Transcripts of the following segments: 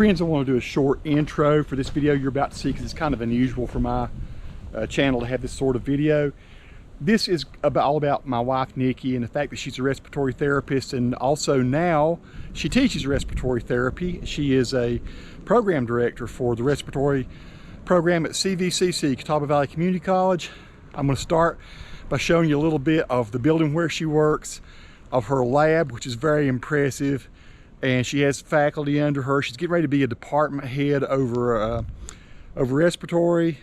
Friends, I want to do a short intro for this video you're about to see because it's kind of unusual for my channel to have this sort of video. This is all about my wife Nikki and the fact that she's a respiratory therapist, and also now she teaches respiratory therapy. She is a program director for the respiratory program at CVCC, Catawba Valley Community College. I'm going to start by showing you a little bit of the building where she works, of her lab, which is very impressive, and she has faculty under her. She's getting ready to be a department head over respiratory,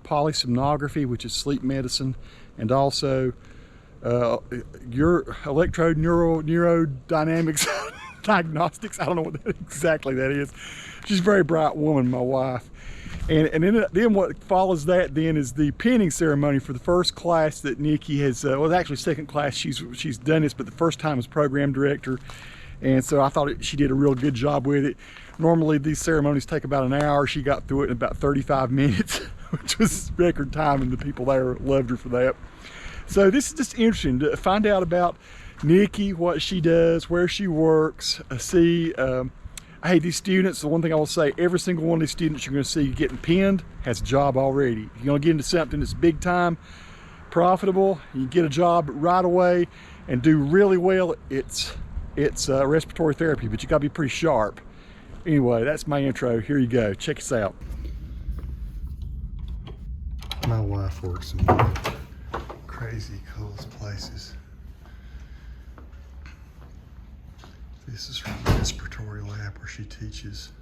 polysomnography, which is sleep medicine, and also your electrode neurodynamics diagnostics. I don't know what exactly that is. She's a very bright woman, my wife. And then what follows that then is the pinning ceremony for the first class that Nikki has, well, actually second class she's done this, but the first time as program director. And so I thought she did a real good job with it. Normally these ceremonies take about an hour. She got through it in about 35 minutes, which was record time, and the people there loved her for that. So this is just interesting to find out about Nikki, what she does, where she works, hey, these students, the one thing I will say, every single one of these students you're going to see getting pinned has a job already. If you're going to get into something that's big time, profitable, you get a job right away and do really well, it's respiratory therapy, but you got to be pretty sharp. Anyway, that's my intro. Here you go. Check us out. My wife works in crazy cool places. This is from the respiratory lab where she teaches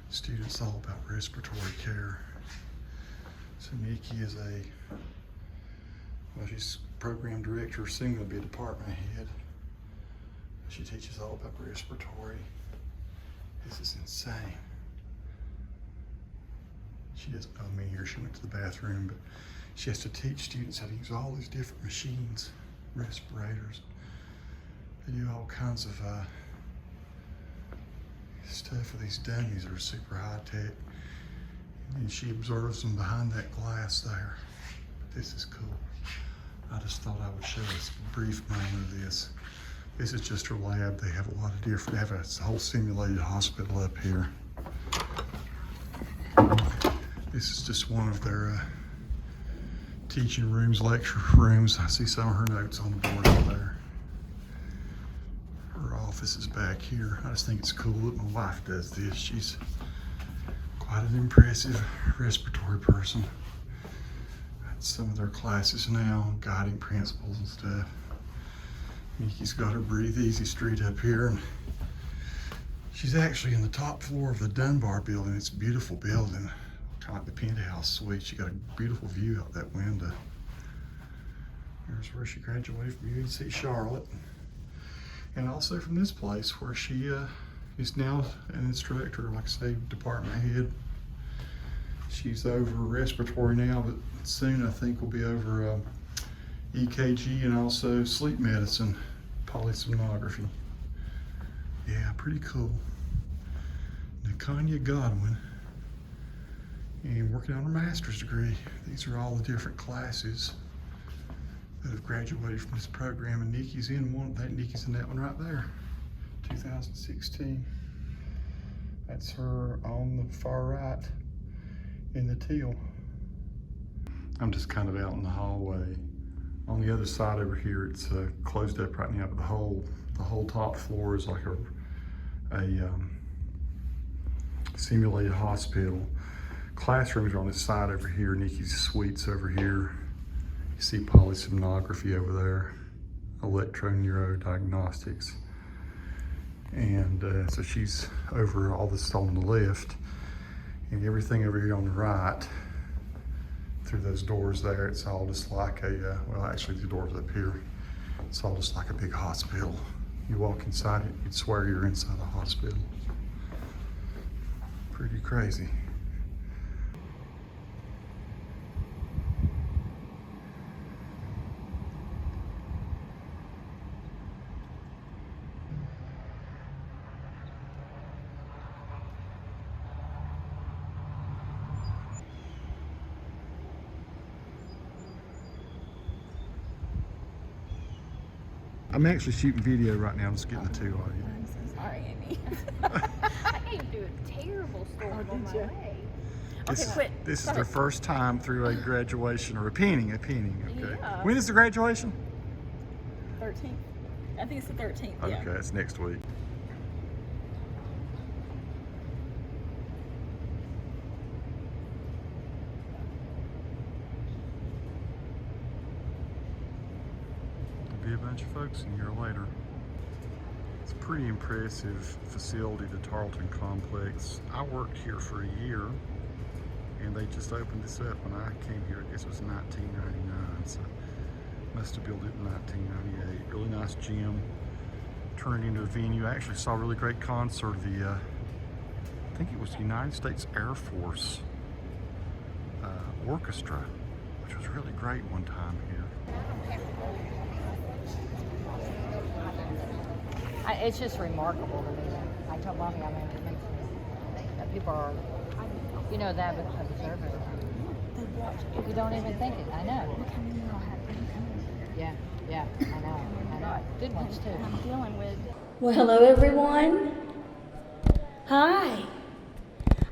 students all about respiratory care. So Nikki is she's program director, soon going to be a department head. She teaches all about respiratory. This is insane. She doesn't know me here. She went to the bathroom, but she has to teach students how to use all these different machines, respirators. They do all kinds of stuff with these dummies that are super high tech. And she observes them behind that glass there. But this is cool. I just thought I would show us a brief moment of this. This is just her lab. They have a lot of different, they have a whole simulated hospital up here. This is just one of their teaching rooms, lecture rooms. I see some of her notes on the board over there. Her office is back here. I just think it's cool that my wife does this. She's quite an impressive respiratory person. That's some of their classes now, guiding principles and stuff. Nikki's got her Breathe Easy Street up here, and she's actually in the top floor of the Dunbar building. It's a beautiful building, kind of like the penthouse suite. She got a beautiful view out that window. Here's where she graduated from UNC Charlotte, and also from this place where she is now an instructor, like I say, department head. She's over respiratory now, but soon I think will be over EKG and also sleep medicine, polysomnography. Yeah, pretty cool. Nikki Godwin, and working on her master's degree. These are all the different classes that have graduated from this program, and Nikki's in one. Nikki's in that one right there, 2016. That's her on the far right in the teal. I'm just kind of out in the hallway. On the other side over here, it's closed up right now, but the whole top floor is like a simulated hospital. Classrooms are on this side over here. Nikki's suite's over here. You see polysomnography over there, electroneurodynamics. And so she's over all this on the left, and everything over here on the right. Through those doors there, it's all just like a, well, actually the doors up here, it's all just like a big hospital. You walk inside it, you'd swear you're inside a hospital. Pretty crazy. I'm actually shooting video right now. I'm just getting the two of you. I'm so sorry, Amy. came through a terrible storm on my way. This is their first time through a graduation or a pinning, okay. Yeah. When is the graduation? 13th. I think it's the 13th, Okay, it's next week. There'll be a bunch of folks in here later. It's a pretty impressive facility, the Tarleton Complex. I worked here for a year, and they just opened this up when I came here. I guess it was 1999, so must have built it in 1998. Really nice gym, turned into a venue. I actually saw a really great concert. I think it was the United States Air Force Orchestra, which was really great one time here. It's just remarkable to me. I told Mommy, I mean, it makes me, that people are, you know, that observer. You don't even think it. I know. Yeah, I know. Good ones too. I'm dealing with. Well, hello everyone. Hi.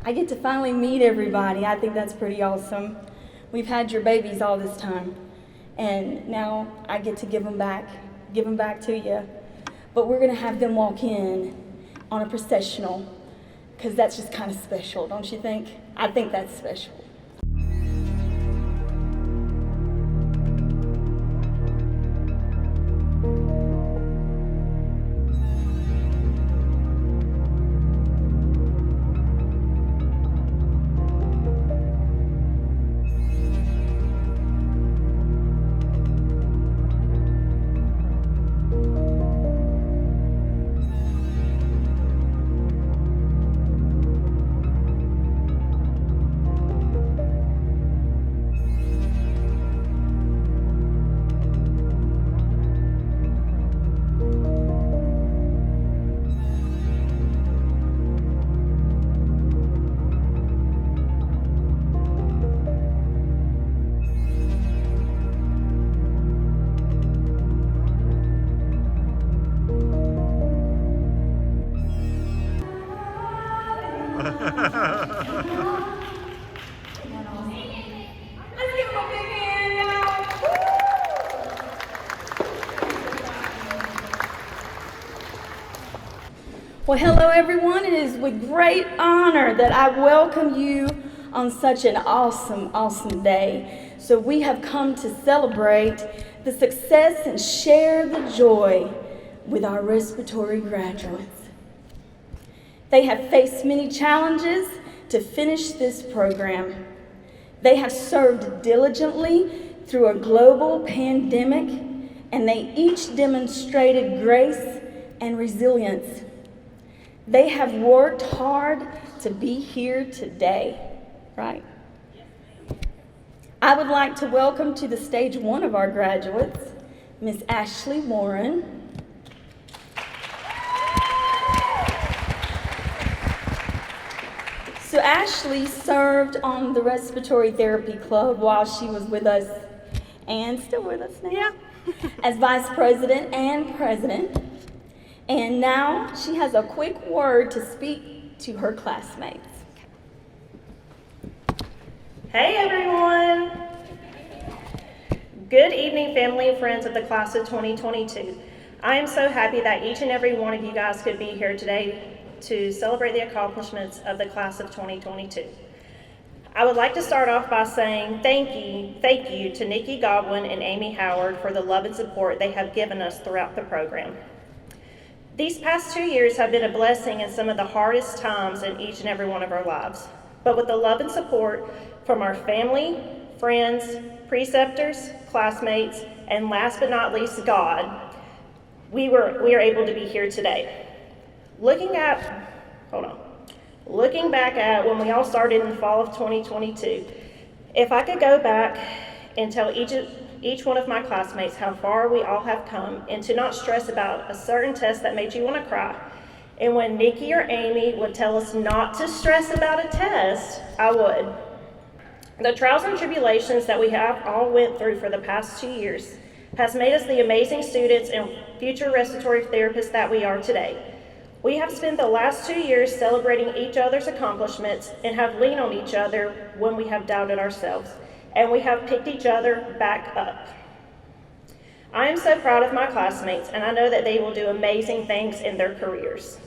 I get to finally meet everybody. I think that's pretty awesome. We've had your babies all this time, and now I get to give them back to you. But we're gonna have them walk in on a processional, because that's just kind of special, don't you think? I think that's special. Well, hello everyone. It is with great honor that I welcome you on such an awesome day. So we have come to celebrate the success and share the joy with our respiratory graduates. They have faced many challenges to finish this program. They have served diligently through a global pandemic, and they each demonstrated grace and resilience. They have worked hard to be here today, right? I would like to welcome to the stage one of our graduates, Miss Ashley Warren. So Ashley served on the Respiratory Therapy Club while she was with us, and still with us now, as Vice President and President. And now she has a quick word to speak to her classmates. Hey everyone! Good evening, family and friends of the class of 2022. I am so happy that each and every one of you guys could be here today to celebrate the accomplishments of the class of 2022. I would like to start off by saying thank you to Nikki Godwin and Amy Howard for the love and support they have given us throughout the program. These past 2 years have been a blessing in some of the hardest times in each and every one of our lives. But with the love and support from our family, friends, preceptors, classmates, and last but not least, God, we are able to be here today. Looking back at when we all started in the fall of 2022, if I could go back and tell each one of my classmates how far we all have come, and to not stress about a certain test that made you want to cry. And when Nikki or Amy would tell us not to stress about a test, I would. The trials and tribulations that we have all went through for the past 2 years has made us the amazing students and future respiratory therapists that we are today. We have spent the last 2 years celebrating each other's accomplishments and have leaned on each other when we have doubted ourselves, and we have picked each other back up. I am so proud of my classmates, and I know that they will do amazing things in their careers.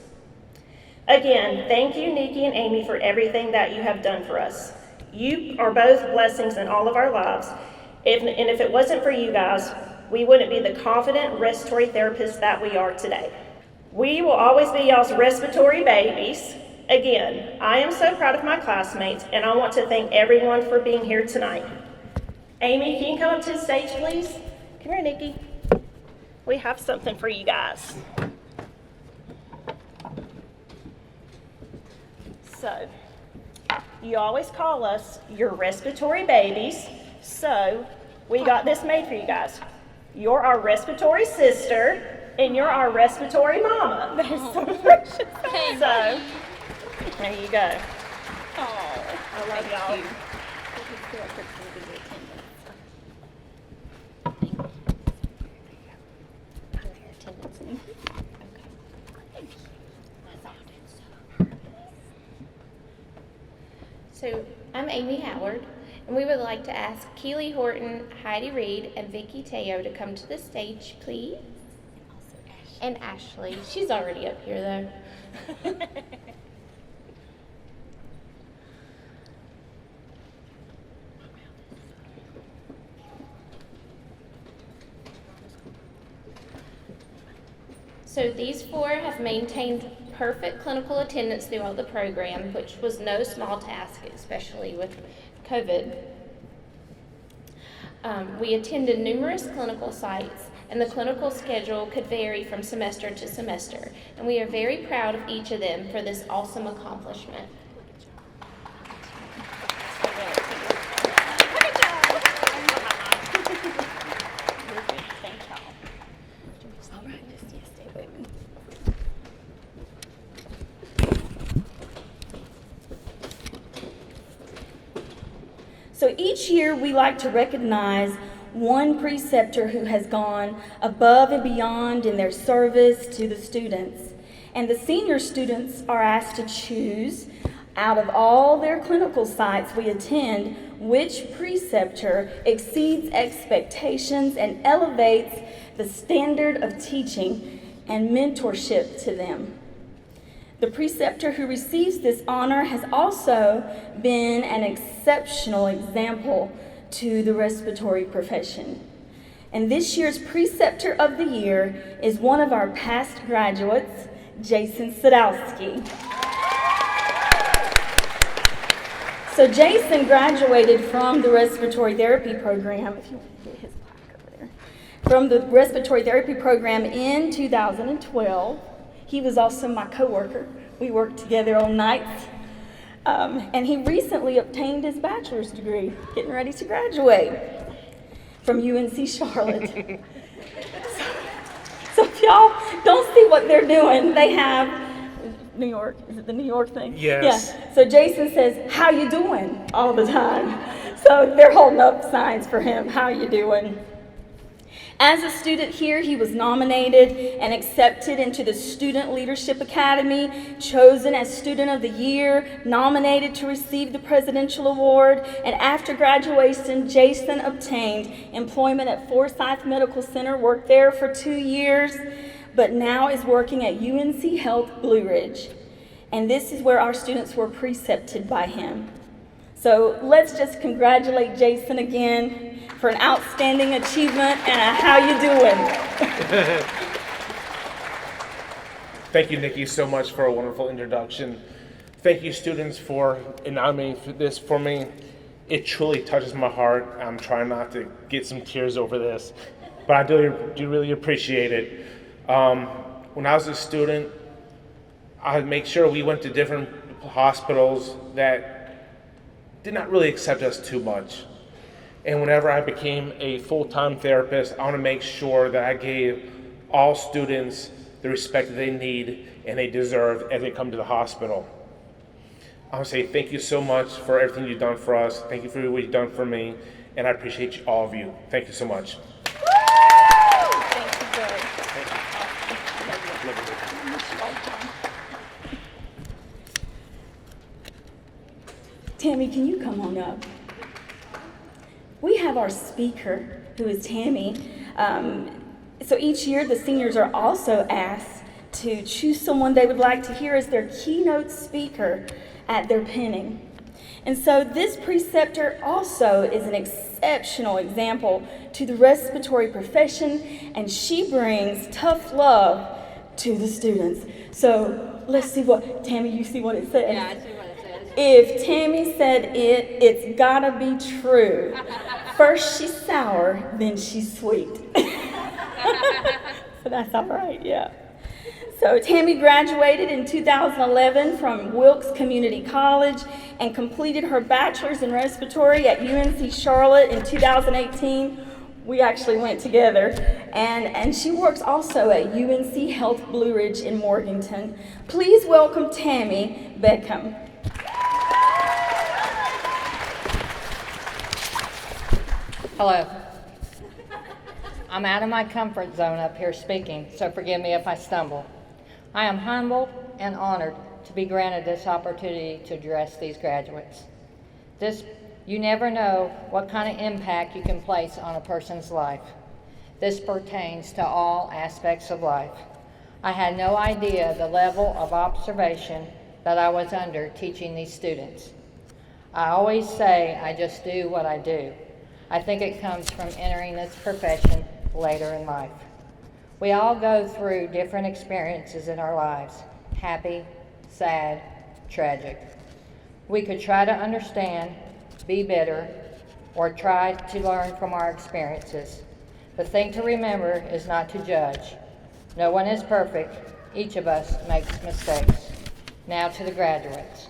Again, thank you, Nikki and Amy, for everything that you have done for us. You are both blessings in all of our lives, and if it wasn't for you guys, we wouldn't be the confident respiratory therapists that we are today. We will always be y'all's respiratory babies. Again, I am so proud of my classmates, and I want to thank everyone for being here tonight. Amy, can you come up to the stage, please? Come here, Nikki. We have something for you guys. So, you always call us your respiratory babies, so we got this made for you guys. You're our respiratory sister, and you're our respiratory mama. That is so precious. So, there you go. Oh, I love y'all. So, I'm Amy Howard, and we would like to ask Keeley Horton, Heidi Reed, and Vicky Teo to come to the stage, please. And Ashley. She's already up here, though. So these four have maintained perfect clinical attendance throughout the program, which was no small task, especially with COVID. We attended numerous clinical sites, and the clinical schedule could vary from semester to semester, and we are very proud of each of them for this awesome accomplishment. So each year we like to recognize one preceptor who has gone above and beyond in their service to the students. And the senior students are asked to choose, out of all their clinical sites we attend, which preceptor exceeds expectations and elevates the standard of teaching and mentorship to them. The preceptor who receives this honor has also been an exceptional example to the respiratory profession. And this year's preceptor of the year is one of our past graduates, Jason Sadowski. So Jason graduated from the respiratory therapy program, if you want to get his plaque over there, from the respiratory therapy program in 2012. He was also my coworker. We worked together on nights. And he recently obtained his bachelor's degree, getting ready to graduate from UNC Charlotte. So if y'all don't see what they're doing, they have New York. Is it the New York thing? Yes. Yeah. So Jason says, "How you doing?" all the time. So they're holding up signs for him, "How you doing?" As a student here, he was nominated and accepted into the Student Leadership Academy, chosen as Student of the Year, nominated to receive the Presidential Award, and after graduation, Jason obtained employment at Forsyth Medical Center, worked there for 2 years, but now is working at UNC Health Blue Ridge. And this is where our students were precepted by him. So let's just congratulate Jason again for an outstanding achievement and a how you doing. Thank you, Nikki, so much for a wonderful introduction. Thank you, students, for nominating this for me. It truly touches my heart. I'm trying not to get some tears over this, but I do really appreciate it. When I was a student, I'd make sure we went to different hospitals that did not really accept us too much. And whenever I became a full-time therapist, I want to make sure that I gave all students the respect that they need and they deserve as they come to the hospital. I want to say thank you so much for everything you've done for us. Thank you for what you've done for me, and I appreciate all of you. Thank you so much. thank you, Greg. Tammy, can you come on up? We have our speaker, who is Tammy. So each year, the seniors are also asked to choose someone they would like to hear as their keynote speaker at their pinning. And so this preceptor also is an exceptional example to the respiratory profession, and she brings tough love to the students. So let's see what, Tammy, you see what it says? Yeah, I see what it says. If Tammy said it, it's gotta be true. First she's sour, then she's sweet. So that's all right, yeah. So Tammy graduated in 2011 from Wilkes Community College and completed her bachelor's in respiratory at UNC Charlotte in 2018. We actually went together. And she works also at UNC Health Blue Ridge in Morganton. Please welcome Tammy Beckham. Hello. I'm out of my comfort zone up here speaking, so forgive me if I stumble. I am humbled and honored to be granted this opportunity to address these graduates. You never know what kind of impact you can place on a person's life. This pertains to all aspects of life. I had no idea the level of observation that I was under teaching these students. I always say I just do what I do. I think it comes from entering this profession later in life. We all go through different experiences in our lives, happy, sad, tragic. We could try to understand, be bitter, or try to learn from our experiences. The thing to remember is not to judge. No one is perfect. Each of us makes mistakes. Now to the graduates.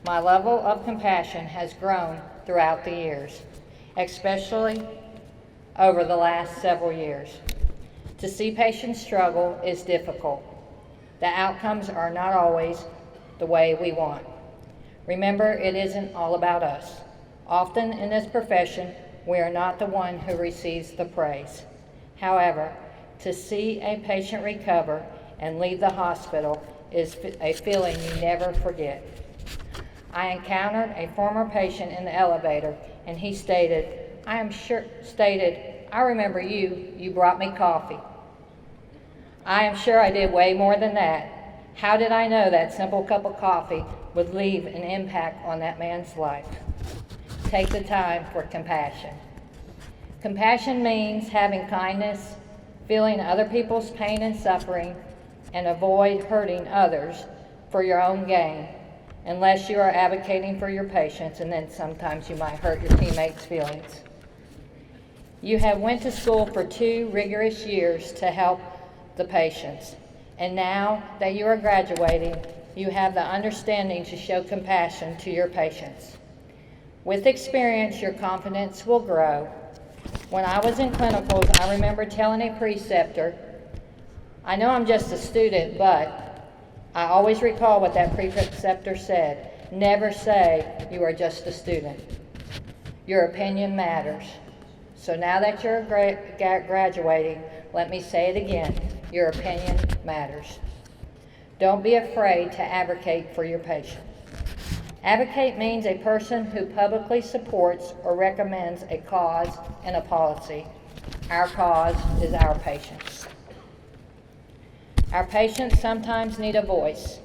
My level of compassion has grown throughout the years, especially over the last several years. To see patients struggle is difficult. The outcomes are not always the way we want. Remember, it isn't all about us. Often in this profession, we are not the one who receives the praise. However, to see a patient recover and leave the hospital is a feeling you never forget. I encountered a former patient in the elevator, and he stated, I remember you brought me coffee. I am sure I did way more than that. How did I know that simple cup of coffee would leave an impact on that man's life? Take the time for compassion. Compassion means having kindness, feeling other people's pain and suffering, and avoid hurting others for your own gain, unless you are advocating for your patients, and then sometimes you might hurt your teammates' feelings. You have went to school for 2 rigorous years to help the patients, and now that you are graduating, you have the understanding to show compassion to your patients. With experience, your confidence will grow. When I was in clinicals, I remember telling a preceptor, I know I'm just a student, but I always recall what that preceptor said. Never say you are just a student. Your opinion matters. So now that you're graduating, let me say it again. Your opinion matters. Don't be afraid to advocate for your patient. Advocate means a person who publicly supports or recommends a cause and a policy. Our cause is our patients. Our patients sometimes need a voice.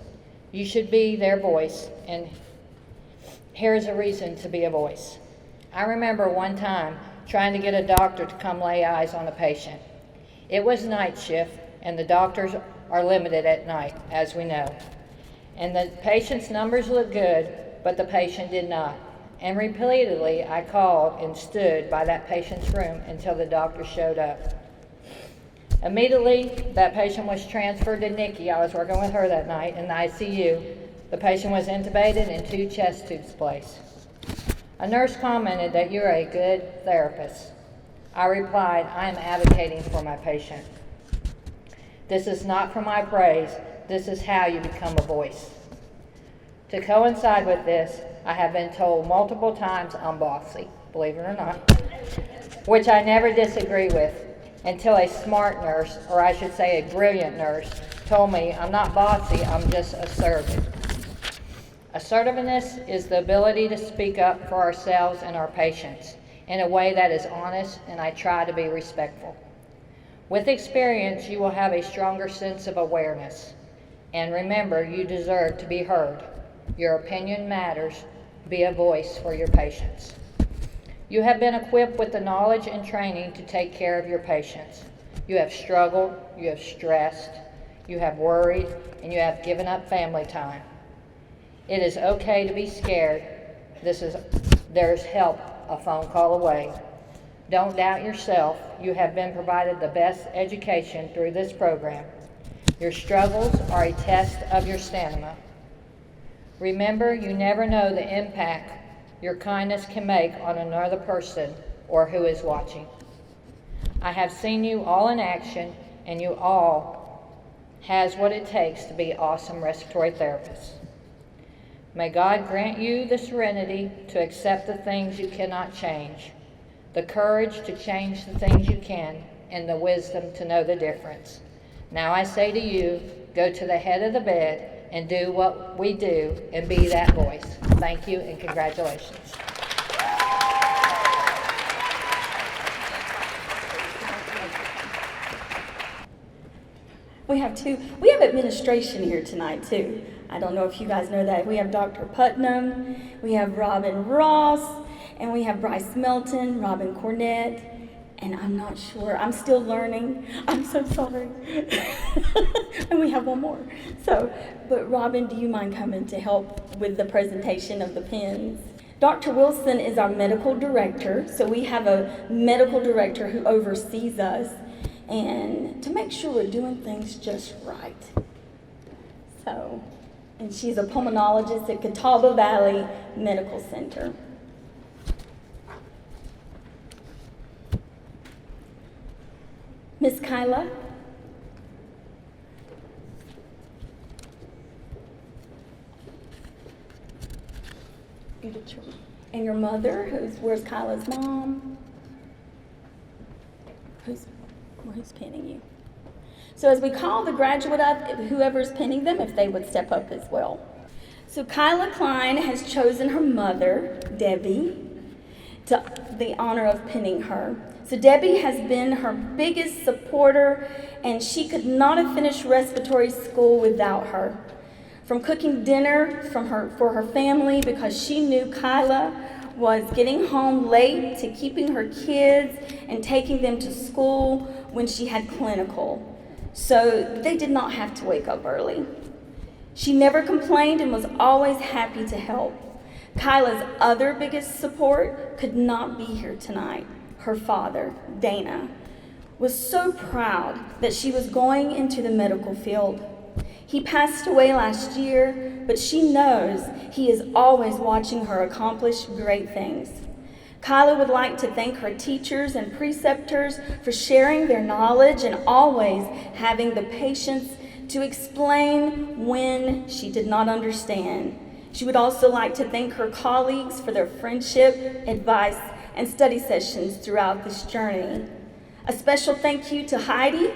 You should be their voice, and here's a reason to be a voice. I remember one time trying to get a doctor to come lay eyes on a patient. It was night shift, and the doctors are limited at night, as we know. And the patient's numbers looked good, but the patient did not. And repeatedly, I called and stood by that patient's room until the doctor showed up. Immediately, that patient was transferred to Nikki. I was working with her that night in the ICU. The patient was intubated and 2 chest tubes placed. A nurse commented that you're a good therapist. I replied, I am advocating for my patient. This is not for my praise. This is how you become a voice. To coincide with this, I have been told multiple times I'm bossy, believe it or not, which I never disagree with, until a smart nurse, or I should say a brilliant nurse, told me I'm not bossy, I'm just assertive. Assertiveness is the ability to speak up for ourselves and our patients in a way that is honest, and I try to be respectful. With experience, you will have a stronger sense of awareness. And remember, you deserve to be heard. Your opinion matters. Be a voice for your patients. You have been equipped with the knowledge and training to take care of your patients. You have struggled, you have stressed, you have worried, and you have given up family time. It is okay to be scared. There's help a phone call away. Don't doubt yourself. You have been provided the best education through this program. Your struggles are a test of your stamina. Remember, you never know the impact your kindness can make on another person or who is watching. I have seen you all in action, and you all has what it takes to be awesome respiratory therapists. May God grant you the serenity to accept the things you cannot change, the courage to change the things you can, and the wisdom to know the difference. Now I say to you, go to the head of the bed and do what we do and be that voice. Thank you and congratulations. We have administration here tonight too. I don't know if you guys know that. We have Dr. Putnam, we have Robin Ross, and we have Bryce Melton, Robin Cornett, and I'm not sure. I'm still learning. I'm so sorry. And we have one more. But Robin, do you mind coming to help with the presentation of the pens? Dr. Wilson is our medical director, so we have a medical director who oversees us and to make sure we're doing things just right. And she's a pulmonologist at Catawba Valley Medical Center. Miss Kyla. And your mother, where's Kyla's mom? Who's pinning you? So as we call the graduate up, whoever's pinning them, if they would step up as well. So Kyla Klein has chosen her mother, Debbie, to the honor of pinning her. So Debbie has been her biggest supporter, and she could not have finished respiratory school without her. From cooking dinner for her family because she knew Kyla was getting home late, to keeping her kids and taking them to school when she had clinical. So they did not have to wake up early. She never complained and was always happy to help. Kyla's other biggest support could not be here tonight. Her father, Dana, was so proud that she was going into the medical field. He passed away last year, but she knows he is always watching her accomplish great things. Kyla would like to thank her teachers and preceptors for sharing their knowledge and always having the patience to explain when she did not understand. She would also like to thank her colleagues for their friendship, advice, and study sessions throughout this journey. A special thank you to Heidi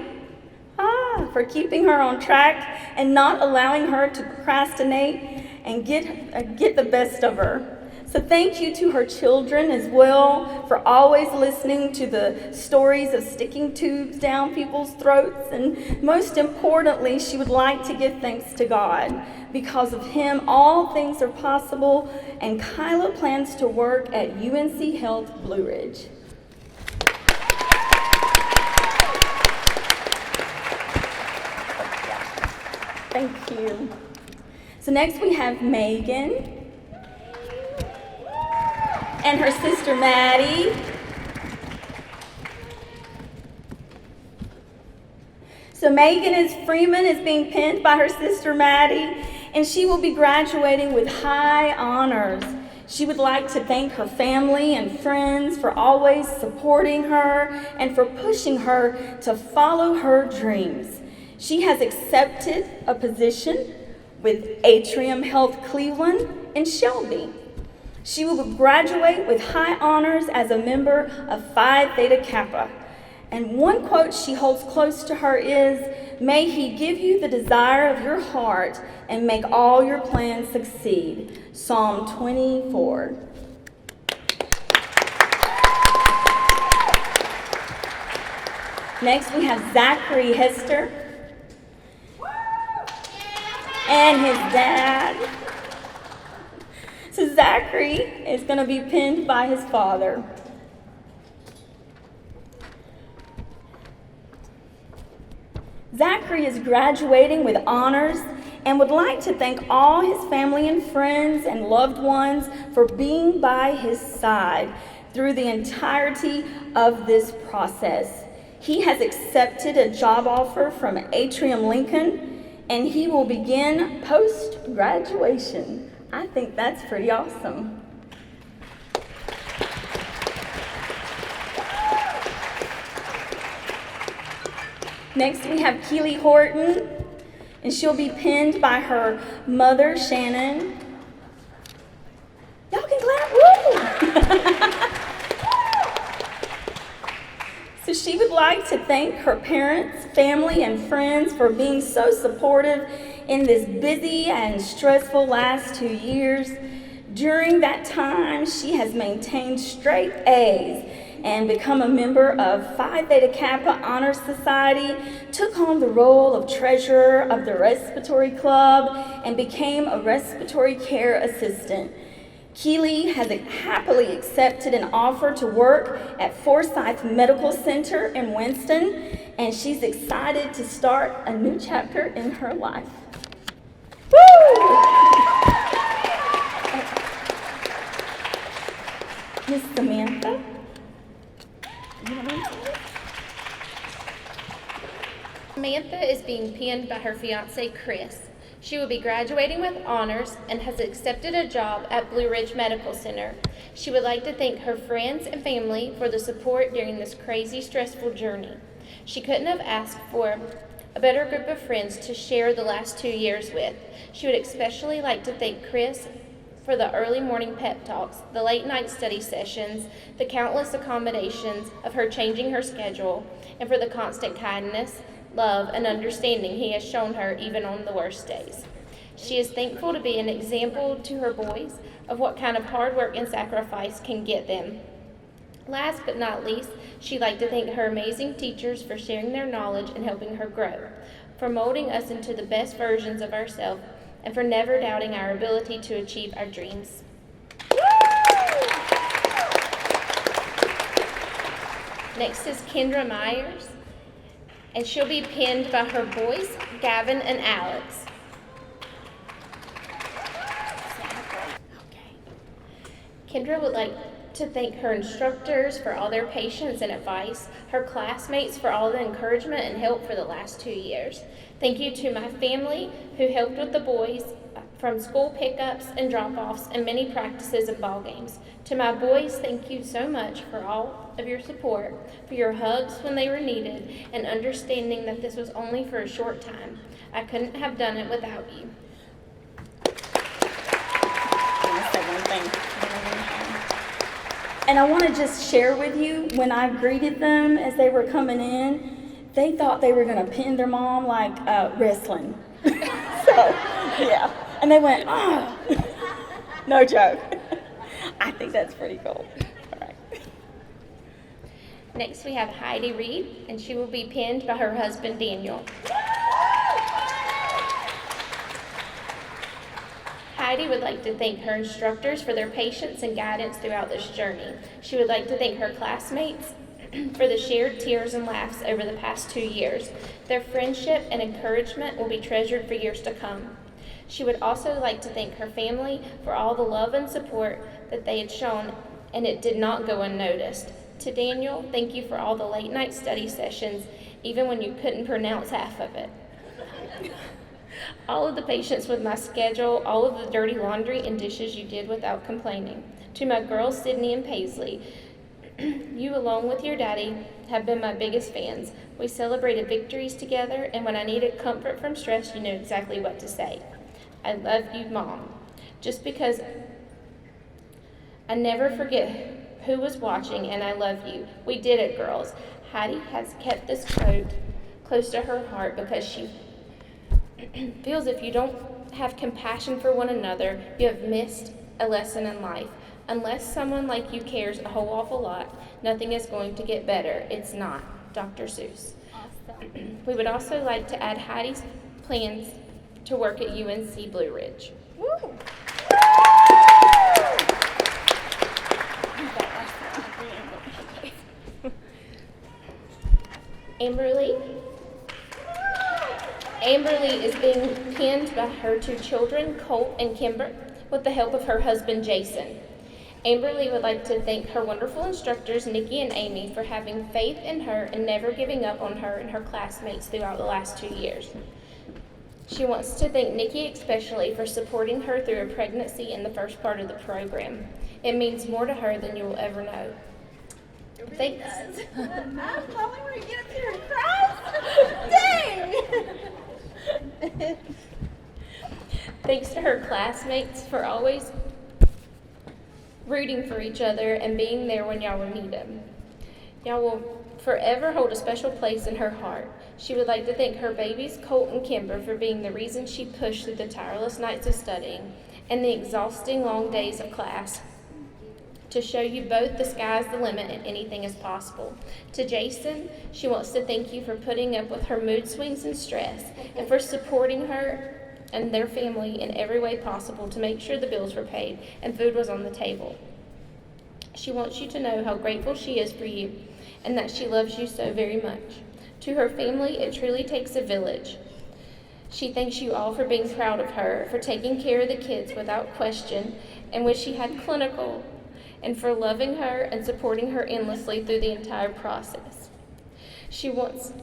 for keeping her on track and not allowing her to procrastinate and get the best of her. So thank you to her children as well for always listening to the stories of sticking tubes down people's throats. And most importantly, she would like to give thanks to God. Because of him, all things are possible, and Kyla plans to work at UNC Health Blue Ridge. Thank you. So next we have Megan and her sister Maddie. So Megan Freeman is being pinned by her sister Maddie, and she will be graduating with high honors. She would like to thank her family and friends for always supporting her and for pushing her to follow her dreams. She has accepted a position with Atrium Health Cleveland in Shelby. She will graduate with high honors as a member of Phi Theta Kappa. And one quote she holds close to her is, "May he give you the desire of your heart and make all your plans succeed." Psalm 24. Next we have Zachary Hester and his dad. So Zachary is going to be pinned by his father. Zachary is graduating with honors and would like to thank all his family and friends and loved ones for being by his side through the entirety of this process. He has accepted a job offer from Atrium Lincoln, and he will begin post-graduation. I think that's pretty awesome. Next, we have Keeley Horton, and she'll be pinned by her mother, Shannon. Y'all can clap, woo! So she would like to thank her parents, family, and friends for being so supportive in this busy and stressful last 2 years. During that time, she has maintained straight A's and become a member of Phi Theta Kappa Honor Society, took on the role of treasurer of the Respiratory Club, and became a respiratory care assistant. Keeley has happily accepted an offer to work at Forsyth Medical Center in Winston, and she's excited to start a new chapter in her life. Woo! Miss Samantha? Samantha is being pinned by her fiance, Chris. She will be graduating with honors and has accepted a job at Blue Ridge Medical Center. She would like to thank her friends and family for the support during this crazy, stressful journey. She couldn't have asked for a better group of friends to share the last 2 years with. She would especially like to thank Chris for the early morning pep talks, the late night study sessions, the countless accommodations of her changing her schedule, and for the constant kindness, love, and understanding he has shown her even on the worst days. She is thankful to be an example to her boys of what kind of hard work and sacrifice can get them. Last but not least, she'd like to thank her amazing teachers for sharing their knowledge and helping her grow, for molding us into the best versions of ourselves, and for never doubting our ability to achieve our dreams. Next is Kendra Myers, and she'll be pinned by her boys, Gavin and Alex. Kendra would like to thank her instructors for all their patience and advice, her classmates for all the encouragement and help for the last 2 years. Thank you to my family who helped with the boys from school pickups and drop-offs and many practices and ball games. To my boys, thank you so much for all of your support, for your hugs when they were needed, and understanding that this was only for a short time. I couldn't have done it without you. And I want to just share with you, when I greeted them as they were coming in, they thought they were going to pin their mom like wrestling. So, yeah. And they went, oh. No joke. I think that's pretty cool. All right. Next we have Heidi Reed, and she will be pinned by her husband, Daniel. Heidi would like to thank her instructors for their patience and guidance throughout this journey. She would like to thank her classmates for the shared tears and laughs over the past 2 years. Their friendship and encouragement will be treasured for years to come. She would also like to thank her family for all the love and support that they had shown, and it did not go unnoticed. To Daniel, thank you for all the late night study sessions, even when you couldn't pronounce half of it. All of the patience with my schedule, all of the dirty laundry and dishes you did without complaining. To my girls, Sydney and Paisley, you along with your daddy have been my biggest fans. We celebrated victories together, and when I needed comfort from stress, you knew exactly what to say. I love you, Mom. Just because I never forget who was watching, and I love you. We did it, girls. Heidi has kept this quote close to her heart because she feels if you don't have compassion for one another, you have missed a lesson in life. Unless someone like you cares a whole awful lot, nothing is going to get better. It's not. Dr. Seuss. Awesome. We would also like to add Heidi's plans to work at UNC Blue Ridge. Woo! Amberly. Amberly is being pinned by her two children, Colt and Kimber, with the help of her husband, Jason. Amberly would like to thank her wonderful instructors, Nikki and Amy, for having faith in her and never giving up on her and her classmates throughout the last 2 years. She wants to thank Nikki especially for supporting her through a pregnancy in the first part of the program. It means more to her than you will ever know. Thanks. I'm probably going to get up here and cry. Dang! Thanks to her classmates for always rooting for each other and being there when y'all will need them. Y'all will forever hold a special place in her heart. She would like to thank her babies, Colt and Kimber, for being the reason she pushed through the tireless nights of studying and the exhausting long days of class to show you both the sky's the limit and anything is possible. To Jason, she wants to thank you for putting up with her mood swings and stress and for supporting her and their family in every way possible to make sure the bills were paid and food was on the table. She wants you to know how grateful she is for you and that she loves you so very much. To her family, it truly takes a village. She thanks you all for being proud of her, for taking care of the kids without question and when she had clinical, and for loving her and supporting her endlessly through the entire process. She wants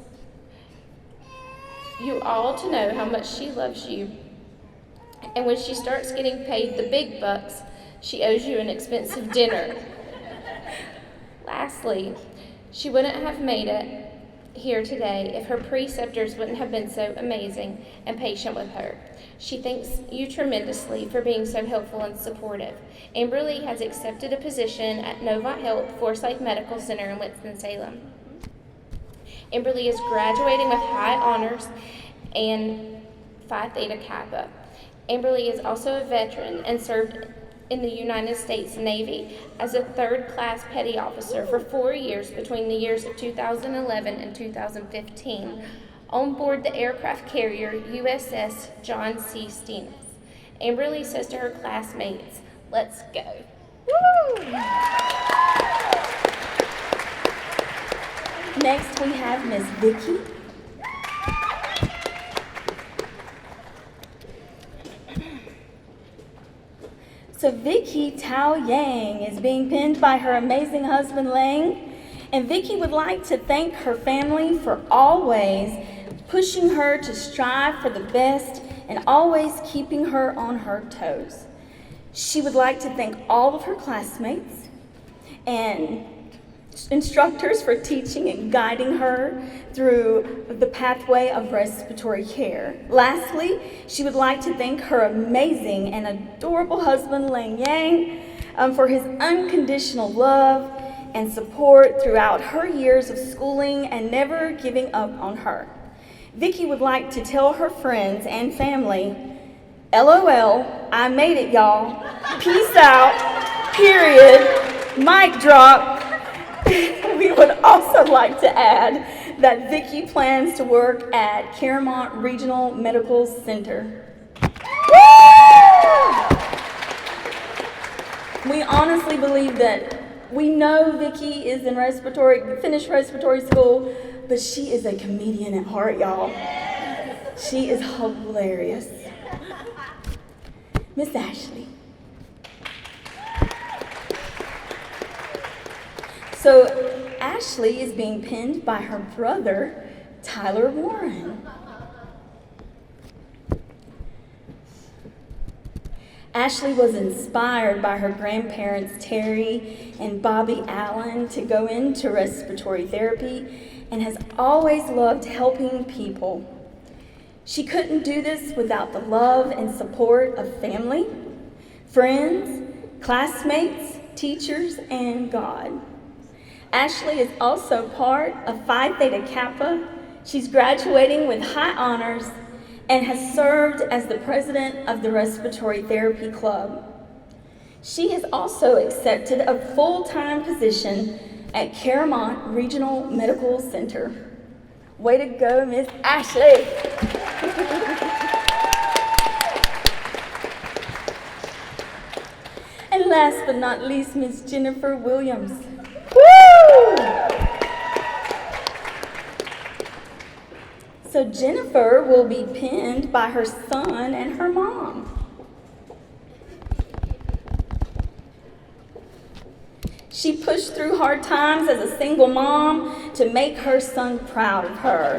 you all to know how much she loves you, and when she starts getting paid the big bucks, she owes you an expensive dinner. Lastly, she wouldn't have made it here today if her preceptors wouldn't have been so amazing and patient with her. She thanks you tremendously for being so helpful and supportive. Amberly has accepted a position at Novant Health Forsyth Medical Center in Winston-Salem. Amberly is graduating with high honors and Phi Theta Kappa. Amberly is also a veteran and served in the United States Navy as a third-class petty officer for 4 years between the years of 2011 and 2015 on board the aircraft carrier USS John C. Stennis. Amberly says to her classmates, "Let's go." Woo! Next we have Miss Vicki. So Vicki Tao Yang is being pinned by her amazing husband Lang, and Vicki would like to thank her family for always pushing her to strive for the best and always keeping her on her toes. She would like to thank all of her classmates and instructors for teaching and guiding her through the pathway of respiratory care. Lastly, she would like to thank her amazing and adorable husband, Lang Yang, for his unconditional love and support throughout her years of schooling and never giving up on her. Vicki would like to tell her friends and family, LOL, I made it, y'all. Peace out, period, mic drop. We would also like to add that Vicki plans to work at Claremont Regional Medical Center. We honestly believe that we know Vicki is in finished respiratory school, but she is a comedian at heart, y'all. She is hilarious. Miss Ashley. So Ashley is being pinned by her brother, Tyler Warren. Ashley was inspired by her grandparents, Terry and Bobby Allen, to go into respiratory therapy and has always loved helping people. She couldn't do this without the love and support of family, friends, classmates, teachers, and God. Ashley is also part of Phi Theta Kappa. She's graduating with high honors and has served as the president of the Respiratory Therapy Club. She has also accepted a full-time position at Claremont Regional Medical Center. Way to go, Miss Ashley. And last but not least, Miss Jennifer Williams. Woo! So Jennifer will be pinned by her son and her mom. She pushed through hard times as a single mom to make her son proud of her,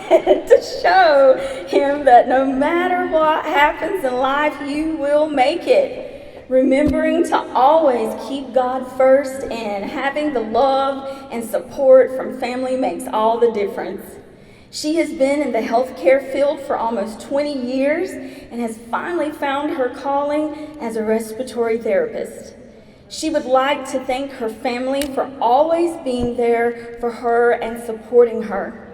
to show him that no matter what happens in life, you will make it. Remembering to always keep God first and having the love and support from family makes all the difference. She has been in the healthcare field for almost 20 years and has finally found her calling as a respiratory therapist. She would like to thank her family for always being there for her and supporting her.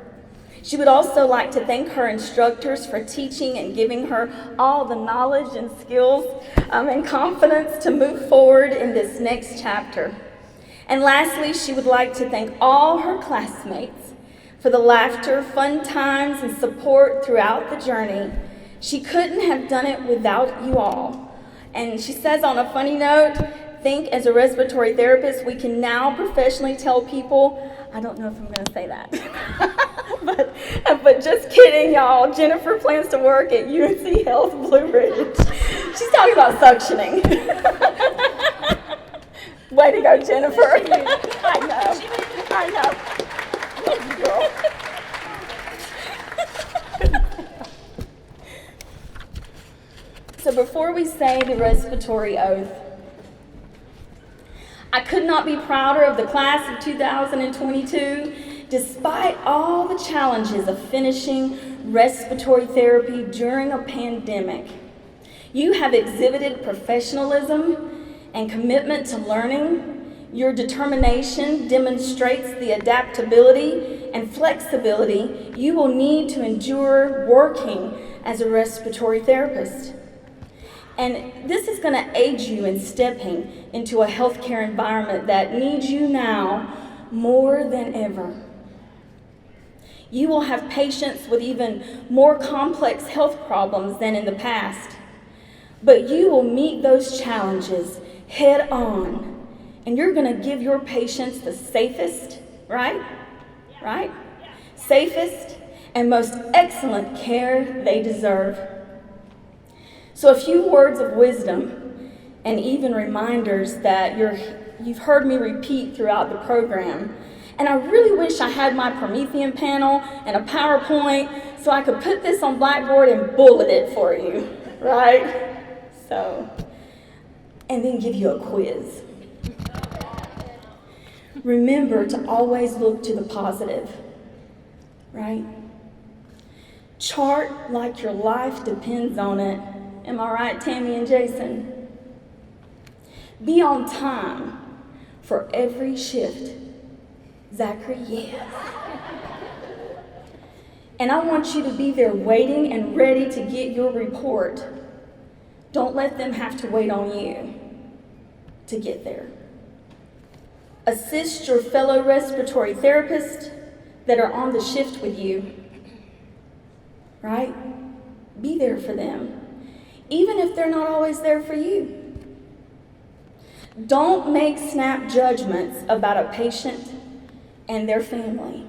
She would also like to thank her instructors for teaching and giving her all the knowledge and skills and confidence to move forward in this next chapter. And lastly, she would like to thank all her classmates for the laughter, fun times, and support throughout the journey. She couldn't have done it without you all. And she says on a funny note, think as a respiratory therapist, we can now professionally tell people, I don't know if I'm gonna say that, but just kidding, y'all. Jennifer plans to work at UNC Health Blue Ridge. She's talking about suctioning. Way to go, Jennifer. I know. Love you, girl. So before we say the respiratory oath, I could not be prouder of the class of 2022, despite all the challenges of finishing respiratory therapy during a pandemic. You have exhibited professionalism and commitment to learning. Your determination demonstrates the adaptability and flexibility you will need to endure working as a respiratory therapist. And this is going to aid you in stepping into a healthcare environment that needs you now more than ever. You will have patients with even more complex health problems than in the past, but you will meet those challenges head on, and you're going to give your patients the safest, right? Safest and most excellent care they deserve. So a few words of wisdom and even reminders that you've heard me repeat throughout the program. And I really wish I had my Promethean panel and a PowerPoint so I could put this on Blackboard and bullet it for you, right? So, and then give you a quiz. Remember to always look to the positive, right? Chart like your life depends on it. Am I right, Tammy and Jason? Be on time for every shift. Zachary, yes. And I want you to be there waiting and ready to get your report. Don't let them have to wait on you to get there. Assist your fellow respiratory therapists that are on the shift with you, right? Be there for them, even if they're not always there for you. Don't make snap judgments about a patient and their family.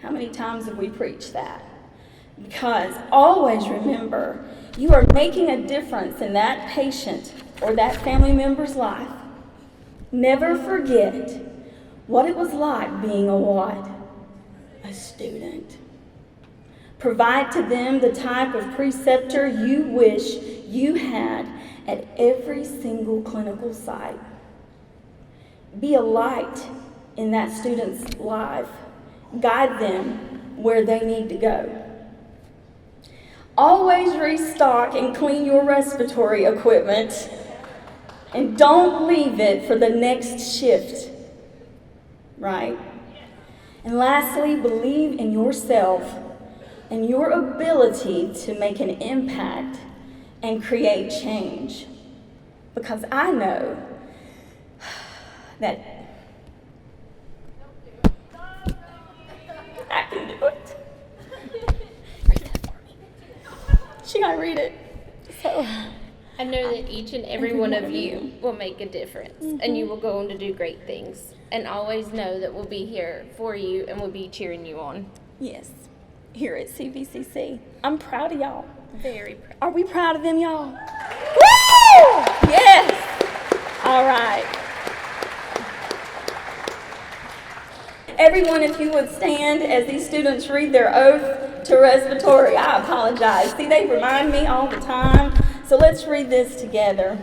How many times have we preached that? Because always remember, you are making a difference in that patient or that family member's life. Never forget what it was like being a what? A student. Provide to them the type of preceptor you wish you had at every single clinical site. Be a light in that student's life. Guide them where they need to go. Always restock and clean your respiratory equipment, and don't leave it for the next shift. right? And lastly, believe in yourself and your ability to make an impact and create change. Because I know that I can do it. Read that for me. She gotta read it. So I know that each and every one of you will make a difference, and you will go on to do great things. And always know that we'll be here for you and we'll be cheering you on. yes, here at CVCC, I'm proud of y'all. Very proud. Are we proud of them, y'all? Woo! Yes! All right. Everyone, if you would stand as these students read their oath to Respiratory. I apologize. See, they remind me all the time. So let's read this together.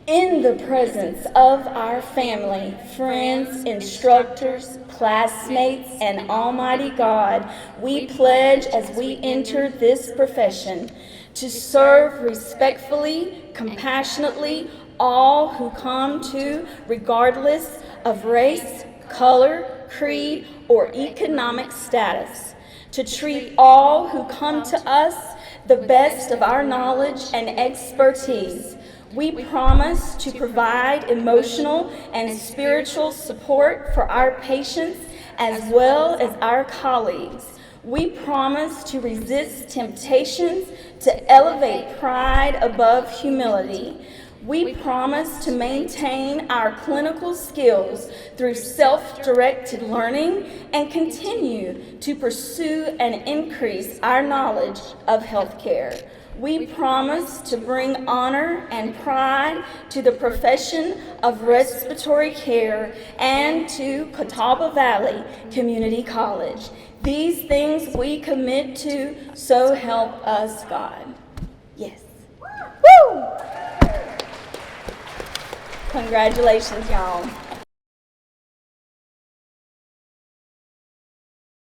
In the presence of our family, friends, instructors, classmates, and Almighty God, we pledge as we enter this profession to serve respectfully, compassionately, all who come to, regardless of race, color, creed, or economic status, to treat all who come to us the best of our knowledge and expertise. We promise to provide emotional and spiritual support for our patients as well as our colleagues. We promise to resist temptations to elevate pride above humility. We promise to maintain our clinical skills through self-directed learning and continue to pursue and increase our knowledge of healthcare. We promise to bring honor and pride to the profession of respiratory care and to Catawba Valley Community College. These things we commit to, so help us God. Yes. Woo! Congratulations, y'all.